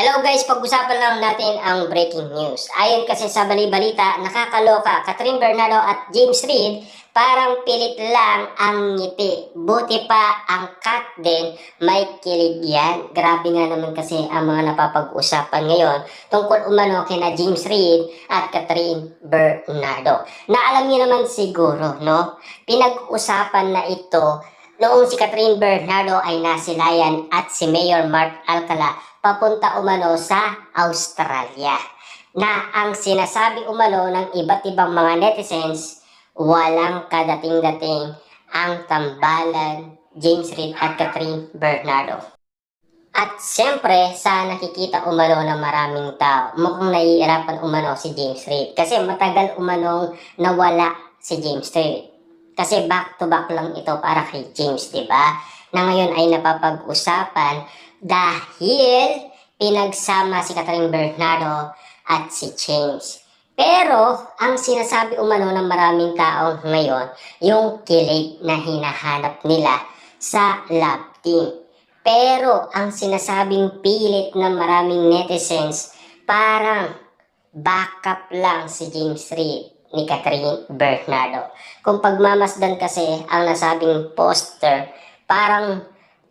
Hello guys, pag-usapan lang natin ang breaking news. Ayon kasi sa bali-balita, nakakaloka, Catherine Bernardo at James Reid parang pilit lang ang ngiti. Buti pa ang cat din, may kilig yan. Grabe nga naman kasi ang mga napapag-usapan ngayon tungkol umano kina James Reid at Catherine Bernardo. Na alam niyo naman siguro, no? Pinag-usapan na ito noong si Catherine Bernardo ay nasilayan at si Mayor Mark Alcala papunta umano sa Australia. Na ang sinasabi umano ng iba't ibang mga netizens, walang kadating-dating ang tambalan James Reid at Catherine Bernardo. At siyempre, sa nakikita umano ng maraming tao, mukhang nahihirapan umano si James Reid. Kasi matagal umanong nawala si James Reid. Kasi back-to-back lang ito para kay James, di ba? Na ngayon ay napapag-usapan dahil pinagsama si Catherine Bernardo at si James. Pero, ang sinasabi umano ng maraming tao ngayon, yung kilig na hinahanap nila sa love team. Pero, ang sinasabing pilit ng maraming netizens, parang backup lang si James Reid ni Catherine Bernardo. Kung pagmamasdan kasi ang nasabing poster, parang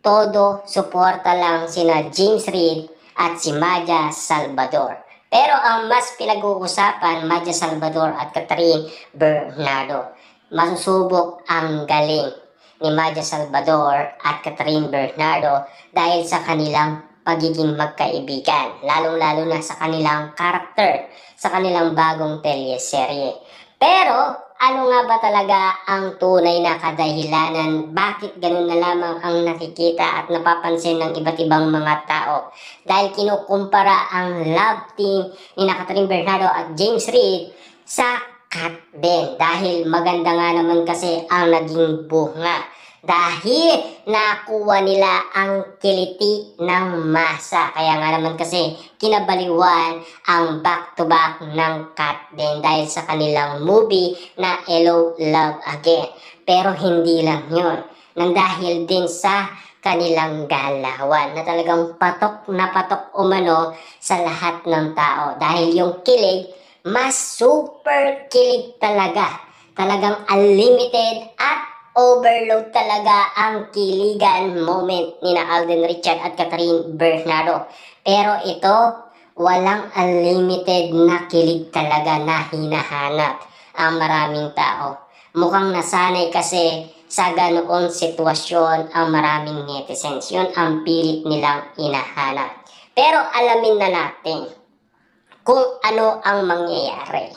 todo suporta lang sina James Reid at si Maja Salvador. Pero ang mas pinag-uusapan, Maja Salvador at Catherine Bernardo. Masusubok ang galing ni Maja Salvador at Catherine Bernardo dahil sa kanilang pagiging magkaibigan. Lalong-lalo na sa kanilang karakter, sa kanilang bagong teleserye. Pero, ano nga ba talaga ang tunay na kadahilanan? Bakit ganun na lamang ang nakikita at napapansin ng iba't ibang mga tao? Dahil kinukumpara ang love team ni Catherine Bernardo at James Reid sa cat din. Dahil maganda nga naman kasi ang naging bunga. Dahil nakuha nila ang kiliti ng masa. Kaya nga naman kasi kinabaliwan ang back-to-back ng cat din dahil sa kanilang movie na Hello Love Again. Pero hindi lang yun. Nang dahil din sa kanilang galawan na talagang patok na patok umano sa lahat ng tao. Dahil yung kilig, mas super kilig talaga. Talagang unlimited at overload talaga ang kiligan moment ni Alden Richard at Catherine Bernardo. Pero ito, walang unlimited na kilig talaga na hinahanap ang maraming tao. Mukhang nasanay kasi sa ganoong sitwasyon ang maraming netizens. Yun ang pilit nilang hinahanap. Pero alamin na natin kung ano ang mangyayari.